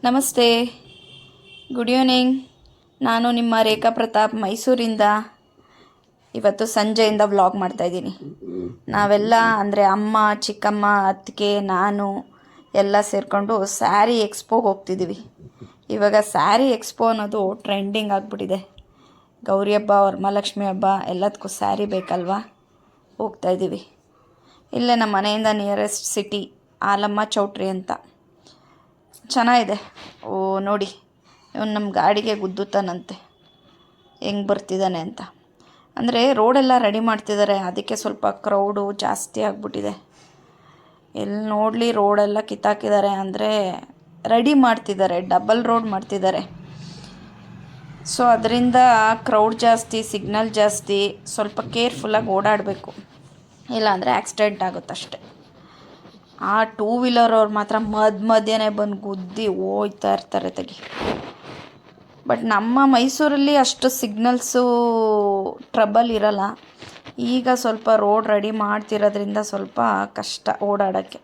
ನಮಸ್ತೆ, good evening. ನಾನು ನಿಮ್ಮ ರೇಖಾ ಪ್ರತಾಪ್ ಮೈಸೂರಿಂದ ಇವತ್ತು ಸಂಜೆಯಿಂದ ವ್ಲಾಗ್ ಮಾಡ್ತಾಯಿದ್ದೀನಿ. ನಾವೆಲ್ಲ ಅಂದರೆ ಅಮ್ಮ, ಚಿಕ್ಕಮ್ಮ, ಅತ್ತಿಗೆ, ನಾನು ಎಲ್ಲ ಸೇರಿಕೊಂಡು ಸ್ಯಾರಿ ಎಕ್ಸ್ಪೋಗೆ ಹೋಗ್ತಿದ್ದೀವಿ. ಇವಾಗ ಸ್ಯಾರಿ ಎಕ್ಸ್ಪೋ ಅನ್ನೋದು ಟ್ರೆಂಡಿಂಗ್ ಆಗಿಬಿಟ್ಟಿದೆ. ಗೌರಿ ಹಬ್ಬ, ವರಮಹಾಲಕ್ಷ್ಮಿ ಹಬ್ಬ ಎಲ್ಲದಕ್ಕೂ ಸ್ಯಾರಿ ಬೇಕಲ್ವಾ, ಹೋಗ್ತಾಯಿದ್ದೀವಿ. ಇಲ್ಲೇ ನಮ್ಮ ಮನೆಯಿಂದ ನಿಯರೆಸ್ಟ್ ಸಿಟಿ ಆಲಮ್ಮ ಚೌಟ್ರಿ ಅಂತ. ಚೆನ್ನಾಗಿದೆ. ನೋಡಿ, ಇವನು ನಮ್ಮ ಗಾಡಿಗೆ ಗುದ್ದುತ್ತಾನಂತೆ, ಹೆಂಗೆ ಬರ್ತಿದ್ದಾನೆ ಅಂತ. ಅಂದರೆ ರೋಡೆಲ್ಲ ರೆಡಿ ಮಾಡ್ತಿದ್ದಾರೆ, ಅದಕ್ಕೆ ಸ್ವಲ್ಪ ಕ್ರೌಡು ಜಾಸ್ತಿ ಆಗಿಬಿಟ್ಟಿದೆ. ಎಲ್ಲಿ ನೋಡಲಿ ರೋಡೆಲ್ಲ ಕಿತ್ತಾಕಿದ್ದಾರೆ, ಅಂದರೆ ರೆಡಿ ಮಾಡ್ತಿದ್ದಾರೆ, ಡಬಲ್ ರೋಡ್ ಮಾಡ್ತಿದ್ದಾರೆ. ಸೊ ಅದರಿಂದ ಕ್ರೌಡ್ ಜಾಸ್ತಿ, ಸಿಗ್ನಲ್ ಜಾಸ್ತಿ, ಸ್ವಲ್ಪ ಕೇರ್ಫುಲ್ಲಾಗಿ ಓಡಾಡಬೇಕು, ಇಲ್ಲಾಂದರೆ ಆಕ್ಸಿಡೆಂಟ್ ಆಗುತ್ತಷ್ಟೆ. ಆ ಟೂ ವೀಲರ್ ಅವ್ರು ಮಾತ್ರ ಮಧ್ಯನೇ ಬಂದು ಗುದ್ದಿ ಹೋಯ್ತಾ ಇರ್ತಾರೆ ತೆಗಿ. ಬಟ್ ನಮ್ಮ ಮೈಸೂರಲ್ಲಿ ಅಷ್ಟು ಸಿಗ್ನಲ್ಸು ಟ್ರಬಲ್ ಇರಲ್ಲ. ಈಗ ಸ್ವಲ್ಪ ರೋಡ್ ರೆಡಿ ಮಾಡ್ತಿರೋದ್ರಿಂದ ಸ್ವಲ್ಪ ಕಷ್ಟ ಓಡಾಡೋಕ್ಕೆ.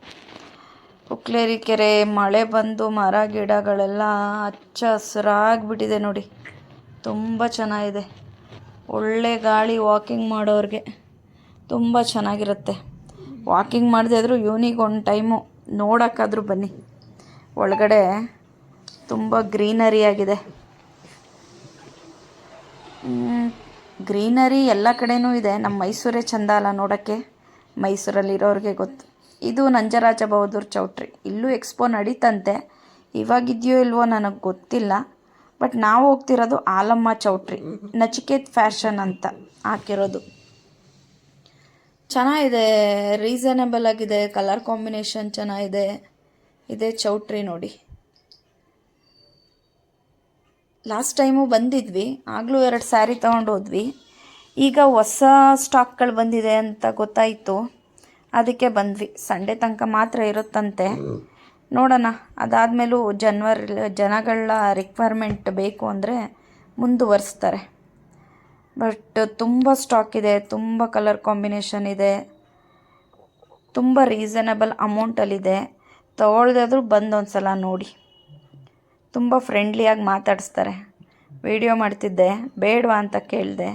ಉಕ್ಲೇರಿ ಕೆರೆ ಮಳೆ ಬಂದು ಮರ ಗಿಡಗಳೆಲ್ಲ ಹಚ್ಚ ಹಸಿರಾಗಿಬಿಟ್ಟಿದೆ ನೋಡಿ, ತುಂಬ ಚೆನ್ನಾಗಿದೆ. ಒಳ್ಳೆ ಗಾಳಿ, ವಾಕಿಂಗ್ ಮಾಡೋರಿಗೆ ತುಂಬ ಚೆನ್ನಾಗಿರುತ್ತೆ. ವಾಕಿಂಗ್ ಮಾಡದೇ ಇದ್ದರೂ ಈವ್ನಿಂಗ್ ಒಂದು ಟೈಮು ನೋಡೋಕ್ಕಾದ್ರೂ ಬನ್ನಿ. ಒಳಗಡೆ ತುಂಬ ಗ್ರೀನರಿ ಆಗಿದೆ. ಗ್ರೀನರಿ ಎಲ್ಲ ಕಡೆನೂ ಇದೆ. ನಮ್ಮ ಮೈಸೂರೇ ಚೆಂದ ಅಲ್ಲ ನೋಡೋಕ್ಕೆ, ಮೈಸೂರಲ್ಲಿರೋರಿಗೆ ಗೊತ್ತು. ಇದು ನಂಜರಾಜ ಬಹದ್ದೂರ್ ಚೌಟ್ರಿ. ಇಲ್ಲೂ ಎಕ್ಸ್ಪೋ ನಡೀತಂತೆ, ಇವಾಗಿದೆಯೋ ಇಲ್ವೋ ನನಗೆ ಗೊತ್ತಿಲ್ಲ. ಬಟ್ ನಾವು ಹೋಗ್ತಿರೋದು ಆಲಮ್ಮ ಚೌಟ್ರಿ, ನಚಿಕೇತ್ ಫ್ಯಾಷನ್ ಅಂತ ಹಾಕಿರೋದು. ಚೆನ್ನಾಗಿದೆ, ರೀಸನೇಬಲ್ ಆಗಿದೆ, ಕಲರ್ ಕಾಂಬಿನೇಷನ್ ಚೆನ್ನಾಗಿದೆ. ಇದೇ ಚೌಟ್ರಿ ನೋಡಿ. ಲಾಸ್ಟ್ ಟೈಮು ಬಂದಿದ್ವಿ, ಆಗಲೂ 2 ಸ್ಯಾರಿ ತೊಗೊಂಡು ಹೋದ್ವಿ. ಈಗ ಹೊಸ ಸ್ಟಾಕ್ಗಳು ಬಂದಿದೆ ಅಂತ ಗೊತ್ತಾಯಿತು, ಅದಕ್ಕೆ ಬಂದ್ವಿ. ಸಂಡೇ ತನಕ ಮಾತ್ರ ಇರುತ್ತಂತೆ, ನೋಡೋಣ. ಅದಾದಮೇಲೂ ಜನಗಳ ರಿಕ್ವೈರ್ಮೆಂಟ್ ಬೇಕು ಅಂದರೆ ಮುಂದುವರಿಸ್ತಾರೆ. ಬಟ್ ತುಂಬ ಸ್ಟಾಕ್ ಇದೆ, ತುಂಬ ಕಲರ್ ಕಾಂಬಿನೇಷನ್ ಇದೆ, ತುಂಬ ರೀಸನಬಲ್ ಅಮೌಂಟಲ್ಲಿದೆ. ತೊಗೊಳ್ದಾದ್ರೂ ಬಂದು ಒಂದು ಸಲ ನೋಡಿ. ತುಂಬ ಫ್ರೆಂಡ್ಲಿಯಾಗಿ ಮಾತಾಡಿಸ್ತಾರೆ. ವಿಡಿಯೋ ಮಾಡ್ತಿದ್ದೆ, ಬೇಡವಾ ಅಂತ ಕೇಳಿದೆ.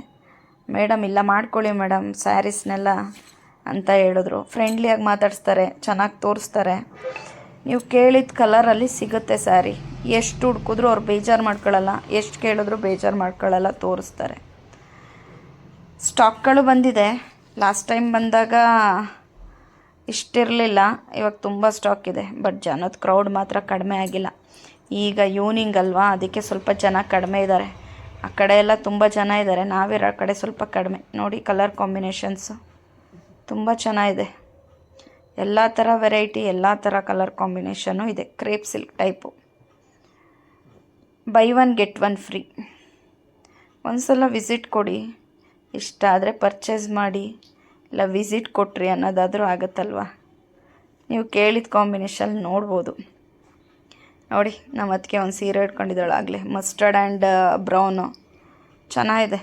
ಮೇಡಮ್ ಇಲ್ಲ ಮಾಡ್ಕೊಳ್ಳಿ ಮೇಡಮ್ ಸ್ಯಾರೀಸ್ನೆಲ್ಲ ಅಂತ ಹೇಳಿದ್ರು. ಫ್ರೆಂಡ್ಲಿಯಾಗಿ ಮಾತಾಡಿಸ್ತಾರೆ, ಚೆನ್ನಾಗಿ ತೋರಿಸ್ತಾರೆ. ನೀವು ಕೇಳಿದ ಕಲರಲ್ಲಿ ಸಿಗುತ್ತೆ ಸ್ಯಾರಿ. ಎಷ್ಟು ಹುಡ್ಕಿದ್ರೂ ಅವ್ರು ಬೇಜಾರು ಮಾಡ್ಕೊಳ್ಳಲ್ಲ, ಎಷ್ಟು ಕೇಳಿದ್ರು ಬೇಜಾರು ಮಾಡ್ಕೊಳ್ಳಲ್ಲ, ತೋರಿಸ್ತಾರೆ. ಸ್ಟಾಕ್ಗಳು ಬಂದಿದೆ. ಲಾಸ್ಟ್ ಟೈಮ್ ಬಂದಾಗ ಇಷ್ಟಿರಲಿಲ್ಲ, ಇವಾಗ ತುಂಬ ಸ್ಟಾಕ್ ಇದೆ. ಬಟ್ ಜನದ ಕ್ರೌಡ್ ಮಾತ್ರ ಕಡಿಮೆ ಆಗಿಲ್ಲ. ಈಗ ಈವ್ನಿಂಗ್ ಅಲ್ವಾ, ಅದಕ್ಕೆ ಸ್ವಲ್ಪ ಜನ ಕಡಿಮೆ ಇದ್ದಾರೆ. ಆ ಕಡೆ ಎಲ್ಲ ತುಂಬ ಜನ ಇದ್ದಾರೆ, ನಾವಿರೋ ಕಡೆ ಸ್ವಲ್ಪ ಕಡಿಮೆ. ನೋಡಿ ಕಲರ್ ಕಾಂಬಿನೇಷನ್ಸು ತುಂಬ ಚೆನ್ನಾಗಿದೆ. ಎಲ್ಲ ಥರ ವೆರೈಟಿ, ಎಲ್ಲ ಥರ ಕಲರ್ ಕಾಂಬಿನೇಷನ್ನು ಇದೆ. Crepe silk type. By 1 get 1 free. ಒಂದು ಸಲ ವಿಸಿಟ್ ಕೊಡಿ, ಇಷ್ಟ ಆದರೆ ಪರ್ಚೇಸ್ ಮಾಡಿ, ಇಲ್ಲ ವಿಸಿಟ್ ಕೊಟ್ರಿ ಅನ್ನೋದಾದರೂ ಆಗುತ್ತಲ್ವ. ನೀವು ಕೇಳಿದ ಕಾಂಬಿನೇಷನ್ ನೋಡ್ಬೋದು. ನೋಡಿ, ನಮ್ಮ ಅದಕ್ಕೆ ಒಂದು ಸೀರೆ ಇಟ್ಕೊಂಡಿದ್ದಾಳೆ ಆಗಲೇ, ಮಸ್ಟರ್ಡ್ ಆ್ಯಂಡ್ ಬ್ರೌನು. ಚೆನ್ನಾಗಿದೆ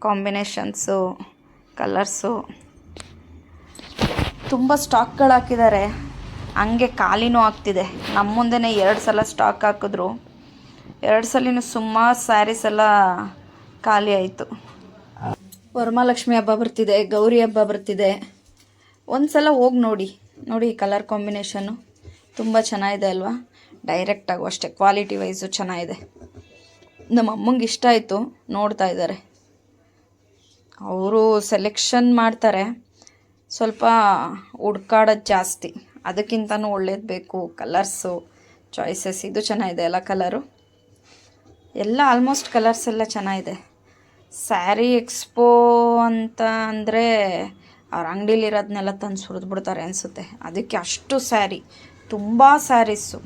ಕಾಂಬಿನೇಷನ್ಸು, ಕಲರ್ಸು. ತುಂಬ ಸ್ಟಾಕ್ಗಳು ಹಾಕಿದ್ದಾರೆ, ಹಂಗೆ ಖಾಲಿನೂ ಆಗ್ತಿದೆ. ನಮ್ಮ ಮುಂದೆನೇ 2 ಸಲ ಸ್ಟಾಕ್ ಹಾಕಿದ್ರು, 2 ಸಲಿನೂ ಸುಮಾರು ಸ್ಯಾರೀಸ್ ಎಲ್ಲ ಖಾಲಿ ಆಯಿತು. ವರಮಹಾಲಕ್ಷ್ಮಿ ಹಬ್ಬ ಬರ್ತಿದೆ, ಗೌರಿ ಹಬ್ಬ ಬರ್ತಿದೆ. ಒಂದು ಸಲ ಹೋಗಿ ನೋಡಿ. ನೋಡಿ ಕಲರ್ ಕಾಂಬಿನೇಷನ್ನು ತುಂಬ ಚೆನ್ನಾಗಿದೆ ಅಲ್ವಾ. ಡೈರೆಕ್ಟಾಗೂ ಅಷ್ಟೇ, ಕ್ವಾಲಿಟಿ ವೈಸು ಚೆನ್ನಾಗಿದೆ. ನಮ್ಮ ಅಮ್ಮಂಗೆ ಇಷ್ಟ ಆಯಿತು, ನೋಡ್ತಾ ಇದ್ದಾರೆ. ಅವರು ಸೆಲೆಕ್ಷನ್ ಮಾಡ್ತಾರೆ, ಸ್ವಲ್ಪ ಹುಡ್ಕಾಡೋದು ಜಾಸ್ತಿ. ಅದಕ್ಕಿಂತನೂ ಒಳ್ಳೇದು ಬೇಕು, ಕಲರ್ಸು ಚಾಯ್ಸಸ್. ಇದು ಚೆನ್ನಾಗಿದೆ ಅಲ್ಲ ಕಲರು, ಎಲ್ಲ ಆಲ್ಮೋಸ್ಟ್ ಕಲರ್ಸ್ ಎಲ್ಲ ಚೆನ್ನಾಗಿದೆ. ಸ್ಯಾರಿ ಎಕ್ಸ್ಪೋ ಅಂತ ಅಂದರೆ ಅವ್ರ ಅಂಗಡಿಲಿರೋದನ್ನೆಲ್ಲ ತಂದು ಸುರಿದ್ಬಿಡ್ತಾರೆ ಅನಿಸುತ್ತೆ. ಅದಕ್ಕೆ ಅಷ್ಟು ಸ್ಯಾರಿ, ತುಂಬ ಸ್ಯಾರೀಸು.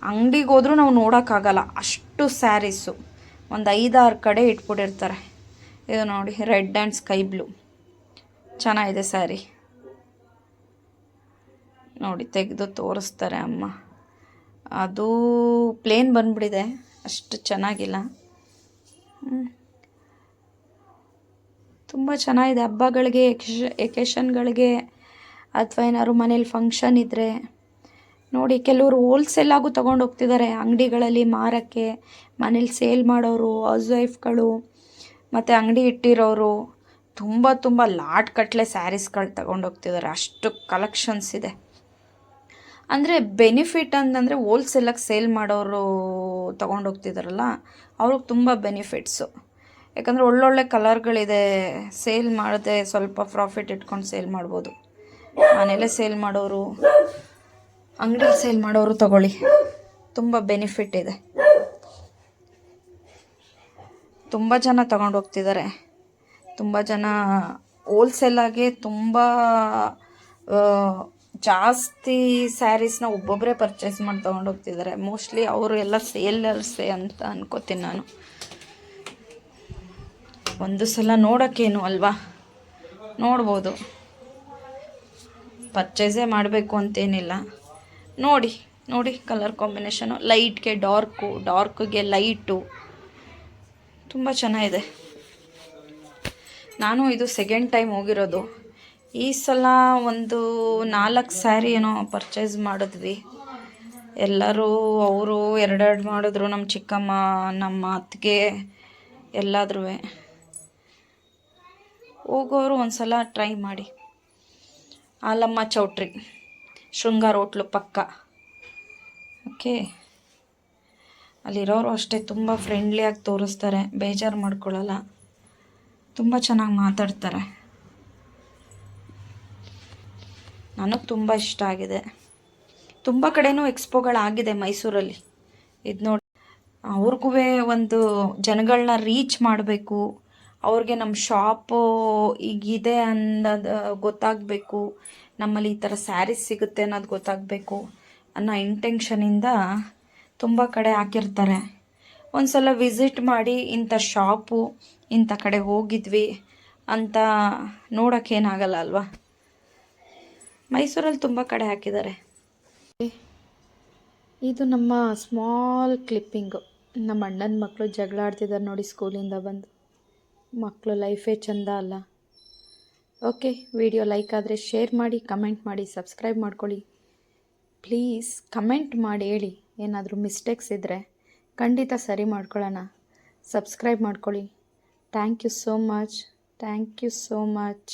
ಅಂಗಡಿಗೆ ಹೋದ್ರೂ ನಾವು ನೋಡೋಕ್ಕಾಗಲ್ಲ, ಅಷ್ಟು ಸ್ಯಾರೀಸು. ಒಂದು 5-6 ಕಡೆ ಇಟ್ಬಿಟ್ಟಿರ್ತಾರೆ. ಇದು ನೋಡಿ, ರೆಡ್ ಆ್ಯಂಡ್ ಸ್ಕೈ ಬ್ಲೂ ಚೆನ್ನಾಗಿದೆ ಸ್ಯಾರಿ. ನೋಡಿ ತೆಗೆದು ತೋರಿಸ್ತಾರೆ ಅಮ್ಮ. ಅದು ಪ್ಲೇನ್ ಬಂದ್ಬಿಟ್ಟಿದೆ, ಅಷ್ಟು ಚೆನ್ನಾಗಿಲ್ಲ. ತುಂಬ ಚೆನ್ನಾಗಿದೆ. ಹಬ್ಬಗಳಿಗೆ, ಎಕೇಷನ್ಗಳಿಗೆ, ಅಥವಾ ಏನಾದ್ರು ಮನೇಲಿ ಫಂಕ್ಷನ್ ಇದ್ದರೆ ನೋಡಿ, ಕೆಲವರು ಹೋಲ್ಸೇಲಾಗೂ ತೊಗೊಂಡು ಹೋಗ್ತಿದ್ದಾರೆ ಅಂಗಡಿಗಳಲ್ಲಿ ಮಾರೋಕ್ಕೆ. ಮನೇಲಿ ಸೇಲ್ ಮಾಡೋರು, ಹೌಸ್ ವೈಫ್ಗಳು ಮತ್ತು ಅಂಗಡಿ ಇಟ್ಟಿರೋರು ತುಂಬ ಲಾಟ್ ಕಟ್ಲೆ ಸ್ಯಾರೀಸ್ಗಳು ತಗೊಂಡು ಹೋಗ್ತಿದ್ದಾರೆ. ಅಷ್ಟು ಕಲೆಕ್ಷನ್ಸ್ ಇದೆ. ಅಂದರೆ ಬೆನಿಫಿಟ್ ಅಂತಂದರೆ ಹೋಲ್ಸೇಲಾಗಿ ಸೇಲ್ ಮಾಡೋರು ತೊಗೊಂಡು ಹೋಗ್ತಿದ್ದಾರಲ್ಲ, ಅವ್ರಿಗೆ ತುಂಬ ಬೆನಿಫಿಟ್ಸು. ಯಾಕಂದರೆ ಒಳ್ಳೊಳ್ಳೆ ಕಲರ್ಗಳಿದೆ. ಸೇಲ್ ಮಾಡದೆ ಸ್ವಲ್ಪ ಪ್ರಾಫಿಟ್ ಇಟ್ಕೊಂಡು ಸೇಲ್ ಮಾಡ್ಬೋದು. ಮನೇಲೇ ಸೇಲ್ ಮಾಡೋರು, ಅಂಗಡಿಲಿ ಸೇಲ್ ಮಾಡೋರು ತಗೊಳ್ಳಿ, ತುಂಬ ಬೆನಿಫಿಟ್ ಇದೆ. ತುಂಬ ಜನ ತಗೊಂಡು ಹೋಗ್ತಿದ್ದಾರೆ. ತುಂಬ ಜನ ಹೋಲ್ಸೇಲಾಗೆ ತುಂಬ ಜಾಸ್ತಿ ಸ್ಯಾರೀಸ್ನ ಒಬ್ಬೊಬ್ಬರೇ ಪರ್ಚೇಸ್ ಮಾಡಿ ತೊಗೊಂಡು ಹೋಗ್ತಿದ್ದಾರೆ. ಮೋಸ್ಟ್ಲಿ ಅವರು ಎಲ್ಲ ಸೇಲರ್ಸೇ ಅಂತ ಅನ್ಕೋತೀನಿ ನಾನು. ಒಂದು ಸಲ ನೋಡೋಕ್ಕೇನು ಅಲ್ವಾ, ನೋಡ್ಬೋದು. ಪರ್ಚೇಸೇ ಮಾಡಬೇಕು ಅಂತೇನಿಲ್ಲ. ನೋಡಿ ಕಲರ್ ಕಾಂಬಿನೇಷನು, ಲೈಟ್ಗೆ ಡಾರ್ಕು, ಡಾರ್ಕ್ಗೆ ಲೈಟು, ತುಂಬ ಚೆನ್ನಾಗಿದೆ. ನಾನು ಇದು ಸೆಕೆಂಡ್ ಟೈಮ್ ಹೋಗಿರೋದು. ಈ ಸಲ ಒಂದು 4 ಸ್ಯಾರಿ ಏನೋ ಪರ್ಚೇಸ್ ಮಾಡಿದ್ವಿ. ಎಲ್ಲರೂ ಅವರು ಎರಡೆರಡು ಮಾಡಿದ್ರು. ನಮ್ಮ ಚಿಕ್ಕಮ್ಮ, ನಮ್ಮ ಅತ್ತಿಗೆ ಎಲ್ಲಾದ್ರೂ. ಹೋಗೋರು ಒಂದು ಸಲ ಟ್ರೈ ಮಾಡಿ. ಆಲಮ್ಮ ಚೌಟ್ರಿ, ಶೃಂಗಾರ ಹೋಟ್ಲು ಪಕ್ಕ. ಓಕೆ, ಅಲ್ಲಿರೋರು ಅಷ್ಟೇ ತುಂಬ ಫ್ರೆಂಡ್ಲಿಯಾಗಿ ತೋರಿಸ್ತಾರೆ, ಬೇಜಾರು ಮಾಡ್ಕೊಳ್ಳಲ್ಲ, ತುಂಬ ಚೆನ್ನಾಗಿ ಮಾತಾಡ್ತಾರೆ. ನನಗೆ ತುಂಬ ಇಷ್ಟ ಆಗಿದೆ. ತುಂಬ ಕಡೆನೂ ಎಕ್ಸ್ಪೋಗಳಾಗಿದೆ ಮೈಸೂರಲ್ಲಿ. ಇದು ನೋಡಿ, ಅವ್ರಿಗೂ ಒಂದು ಜನಗಳನ್ನ ರೀಚ್ ಮಾಡಬೇಕು, ಅವ್ರಿಗೆ ನಮ್ಮ ಶಾಪು ಈಗಿದೆ ಅನ್ನೋದು ಗೊತ್ತಾಗಬೇಕು, ನಮ್ಮಲ್ಲಿ ಈ ಥರ ಸ್ಯಾರೀಸ್ ಸಿಗುತ್ತೆ ಅನ್ನೋದು ಗೊತ್ತಾಗಬೇಕು ಅನ್ನೋ ಇಂಟೆನ್ಷನಿಂದ ತುಂಬ ಕಡೆ ಹಾಕಿರ್ತಾರೆ. ಒಂದು ಸಲ ವಿಸಿಟ್ ಮಾಡಿ ಇಂಥ ಶಾಪು, ಇಂಥ ಕಡೆ ಹೋಗಿದ್ವಿ ಅಂತ ನೋಡೋಕ್ಕೇನಾಗಲ್ಲ ಅಲ್ವಾ. ಮೈಸೂರಲ್ಲಿ ತುಂಬ ಕಡೆ ಹಾಕಿದ್ದಾರೆ. ಇದು ನಮ್ಮ ಸ್ಮಾಲ್ ಕ್ಲಿಪ್ಪಿಂಗು. ನಮ್ಮ ಅಣ್ಣನ ಮಕ್ಕಳು ಜಗಳ ಆಡ್ತಿದ್ದಾರೆ ನೋಡಿ, ಸ್ಕೂಲಿಂದ ಬಂದು. ಮಕ್ಕಳು ಲೈಫೇ ಚೆಂದ ಅಲ್ಲ. ಓಕೆ, ವಿಡಿಯೋ ಲೈಕ್ ಆದರೆ ಶೇರ್ ಮಾಡಿ, ಕಮೆಂಟ್ ಮಾಡಿ, ಸಬ್ಸ್ಕ್ರೈಬ್ ಮಾಡ್ಕೊಳ್ಳಿ. ಪ್ಲೀಸ್ ಕಮೆಂಟ್ ಮಾಡಿ ಹೇಳಿ, ಏನಾದರೂ ಮಿಸ್ಟೇಕ್ಸ್ ಇದ್ದರೆ ಖಂಡಿತ ಸರಿ ಮಾಡ್ಕೊಳ್ಳೋಣ. ಸಬ್ಸ್ಕ್ರೈಬ್ ಮಾಡ್ಕೊಳ್ಳಿ. Thank you so much.